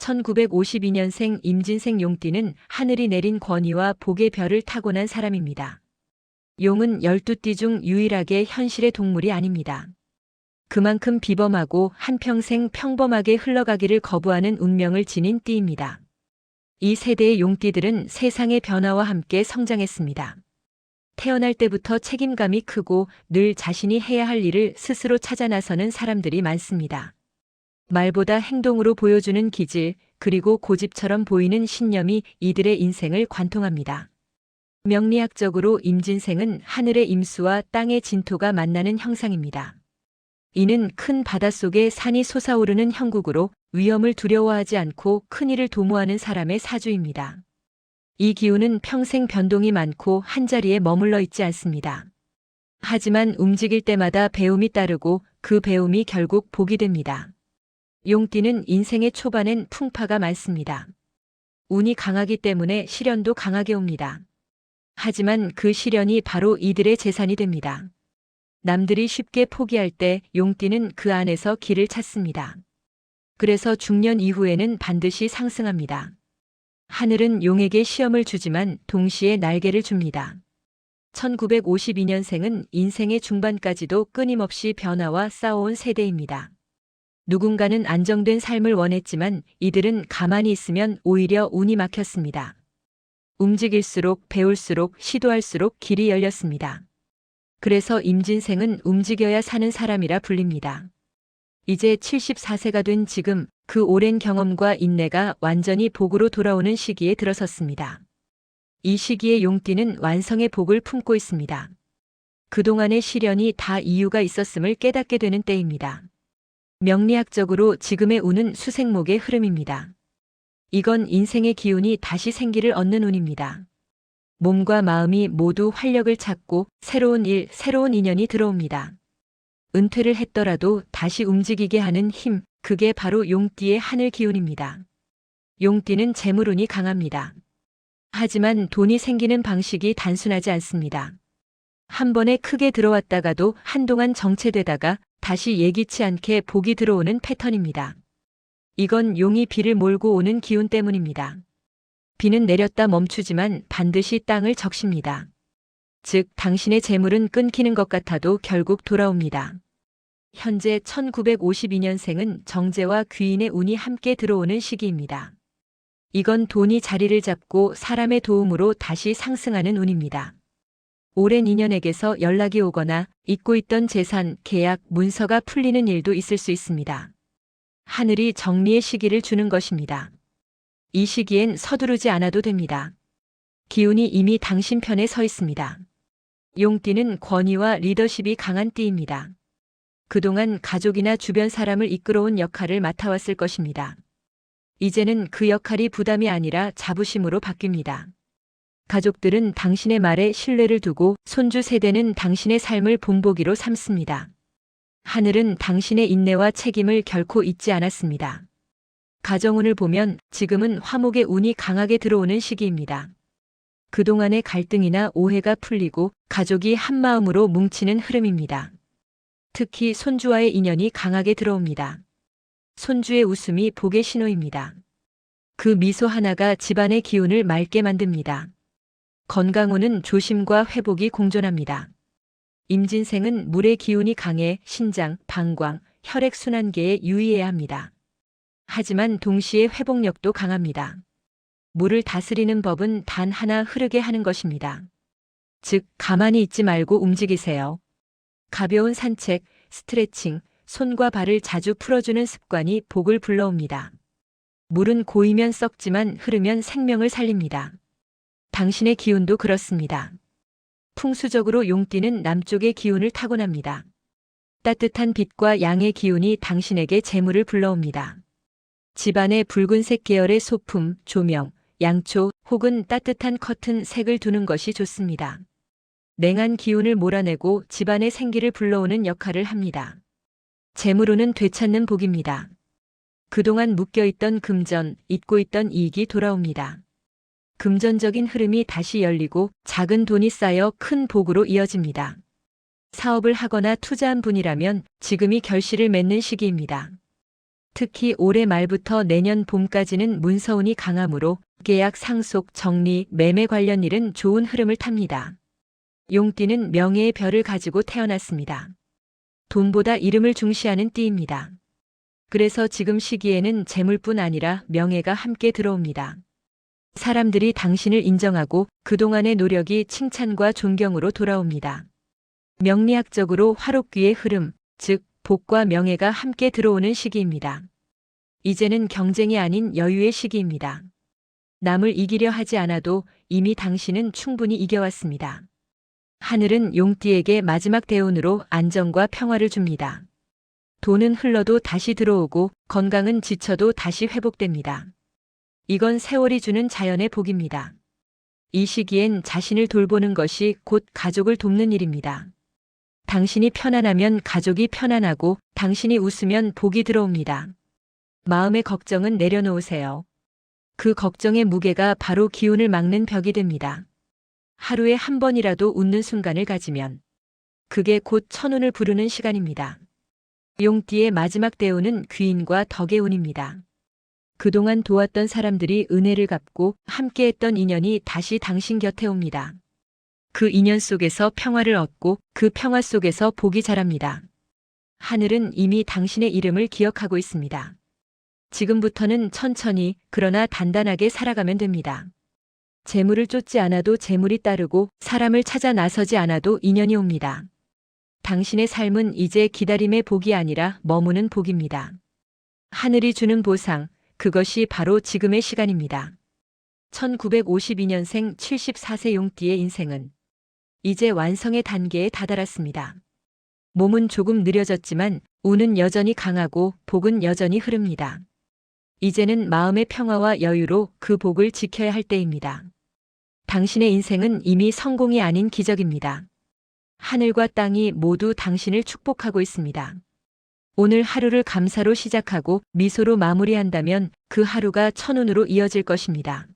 1952년생 임진생 용띠는 하늘이 내린 권위와 복의 별을 타고난 사람입니다. 용은 12띠 중 유일하게 현실의 동물이 아닙니다. 그만큼 비범하고 한평생 평범하게 흘러가기를 거부하는 운명을 지닌 띠입니다. 이 세대의 용띠들은 세상의 변화와 함께 성장했습니다. 태어날 때부터 책임감이 크고 늘 자신이 해야 할 일을 스스로 찾아 나서는 사람들이 많습니다. 말보다 행동으로 보여주는 기질, 그리고 고집처럼 보이는 신념이 이들의 인생을 관통합니다. 명리학적으로 임진생은 하늘의 임수와 땅의 진토가 만나는 형상입니다. 이는 큰 바닷속에 산이 솟아오르는 형국으로 위험을 두려워하지 않고 큰일을 도모하는 사람의 사주입니다. 이 기운은 평생 변동이 많고 한자리에 머물러 있지 않습니다. 하지만 움직일 때마다 배움이 따르고 그 배움이 결국 복이 됩니다. 용띠는 인생의 초반엔 풍파가 많습니다. 운이 강하기 때문에 시련도 강하게 옵니다. 하지만 그 시련이 바로 이들의 재산이 됩니다. 남들이 쉽게 포기할 때 용띠는 그 안에서 길을 찾습니다. 그래서 중년 이후에는 반드시 상승합니다. 하늘은 용에게 시험을 주지만 동시에 날개를 줍니다. 1952년생은 인생의 중반까지도 끊임없이 변화와 싸워온 세대입니다. 누군가는 안정된 삶을 원했지만 이들은 가만히 있으면 오히려 운이 막혔습니다. 움직일수록 배울수록 시도할수록 길이 열렸습니다. 그래서 임진생은 움직여야 사는 사람이라 불립니다. 이제 74세가 된 지금 그 오랜 경험과 인내가 완전히 복으로 돌아오는 시기에 들어섰습니다. 이 시기에 용띠는 완성의 복을 품고 있습니다. 그동안의 시련이 다 이유가 있었음을 깨닫게 되는 때입니다. 명리학적으로 지금의 운은 수생목의 흐름입니다. 이건 인생의 기운이 다시 생기를 얻는 운입니다. 몸과 마음이 모두 활력을 찾고 새로운 일, 새로운 인연이 들어옵니다. 은퇴를 했더라도 다시 움직이게 하는 힘, 그게 바로 용띠의 하늘 기운입니다. 용띠는 재물운이 강합니다. 하지만 돈이 생기는 방식이 단순하지 않습니다. 한 번에 크게 들어왔다가도 한동안 정체되다가 다시 예기치 않게 복이 들어오는 패턴입니다. 이건 용이 비를 몰고 오는 기운 때문입니다. 비는 내렸다 멈추지만 반드시 땅을 적십니다. 즉, 당신의 재물은 끊기는 것 같아도 결국 돌아옵니다. 현재 1952년생은 정제와 귀인의 운이 함께 들어오는 시기입니다. 이건 돈이 자리를 잡고 사람의 도움으로 다시 상승하는 운입니다. 오랜 인연에게서 연락이 오거나 잊고 있던 재산, 계약, 문서가 풀리는 일도 있을 수 있습니다. 하늘이 정리의 시기를 주는 것입니다. 이 시기엔 서두르지 않아도 됩니다. 기운이 이미 당신 편에 서 있습니다. 용띠는 권위와 리더십이 강한 띠입니다. 그동안 가족이나 주변 사람을 이끌어온 역할을 맡아왔을 것입니다. 이제는 그 역할이 부담이 아니라 자부심으로 바뀝니다. 가족들은 당신의 말에 신뢰를 두고 손주 세대는 당신의 삶을 본보기로 삼습니다. 하늘은 당신의 인내와 책임을 결코 잊지 않았습니다. 가정운을 보면 지금은 화목의 운이 강하게 들어오는 시기입니다. 그동안의 갈등이나 오해가 풀리고 가족이 한마음으로 뭉치는 흐름입니다. 특히 손주와의 인연이 강하게 들어옵니다. 손주의 웃음이 복의 신호입니다. 그 미소 하나가 집안의 기운을 맑게 만듭니다. 건강운은 조심과 회복이 공존합니다. 임진생은 물의 기운이 강해 신장, 방광, 혈액순환계에 유의해야 합니다. 하지만 동시에 회복력도 강합니다. 물을 다스리는 법은 단 하나, 흐르게 하는 것입니다. 즉, 가만히 있지 말고 움직이세요. 가벼운 산책, 스트레칭, 손과 발을 자주 풀어주는 습관이 복을 불러옵니다. 물은 고이면 썩지만 흐르면 생명을 살립니다. 당신의 기운도 그렇습니다. 풍수적으로 용띠는 남쪽의 기운을 타고납니다. 따뜻한 빛과 양의 기운이 당신에게 재물을 불러옵니다. 집안에 붉은색 계열의 소품, 조명, 양초 혹은 따뜻한 커튼 색을 두는 것이 좋습니다. 냉한 기운을 몰아내고 집안의 생기를 불러오는 역할을 합니다. 재물운은 되찾는 복입니다. 그동안 묶여있던 금전, 잊고 있던 이익이 돌아옵니다. 금전적인 흐름이 다시 열리고 작은 돈이 쌓여 큰 복으로 이어집니다. 사업을 하거나 투자한 분이라면 지금이 결실을 맺는 시기입니다. 특히 올해 말부터 내년 봄까지는 문서운이 강하므로 계약 상속, 정리, 매매 관련 일은 좋은 흐름을 탑니다. 용띠는 명예의 별을 가지고 태어났습니다. 돈보다 이름을 중시하는 띠입니다. 그래서 지금 시기에는 재물뿐 아니라 명예가 함께 들어옵니다. 사람들이 당신을 인정하고 그동안의 노력이 칭찬과 존경으로 돌아옵니다. 명리학적으로 화록귀의 흐름, 즉 복과 명예가 함께 들어오는 시기입니다. 이제는 경쟁이 아닌 여유의 시기입니다. 남을 이기려 하지 않아도 이미 당신은 충분히 이겨왔습니다. 하늘은 용띠에게 마지막 대운으로 안정과 평화를 줍니다. 돈은 흘러도 다시 들어오고 건강은 지쳐도 다시 회복됩니다. 이건 세월이 주는 자연의 복입니다. 이 시기엔 자신을 돌보는 것이 곧 가족을 돕는 일입니다. 당신이 편안하면 가족이 편안하고 당신이 웃으면 복이 들어옵니다. 마음의 걱정은 내려놓으세요. 그 걱정의 무게가 바로 기운을 막는 벽이 됩니다. 하루에 한 번이라도 웃는 순간을 가지면 그게 곧 천운을 부르는 시간입니다. 용띠의 마지막 대운은 귀인과 덕의 운입니다. 그동안 도왔던 사람들이 은혜를 갚고 함께했던 인연이 다시 당신 곁에 옵니다. 그 인연 속에서 평화를 얻고 그 평화 속에서 복이 자랍니다. 하늘은 이미 당신의 이름을 기억하고 있습니다. 지금부터는 천천히 그러나 단단하게 살아가면 됩니다. 재물을 쫓지 않아도 재물이 따르고 사람을 찾아 나서지 않아도 인연이 옵니다. 당신의 삶은 이제 기다림의 복이 아니라 머무는 복입니다. 하늘이 주는 보상, 그것이 바로 지금의 시간입니다. 1952년생 74세 용띠의 인생은 이제 완성의 단계에 다다랐습니다. 몸은 조금 느려졌지만 운은 여전히 강하고 복은 여전히 흐릅니다. 이제는 마음의 평화와 여유로 그 복을 지켜야 할 때입니다. 당신의 인생은 이미 성공이 아닌 기적입니다. 하늘과 땅이 모두 당신을 축복하고 있습니다. 오늘 하루를 감사로 시작하고 미소로 마무리한다면 그 하루가 천운으로 이어질 것입니다.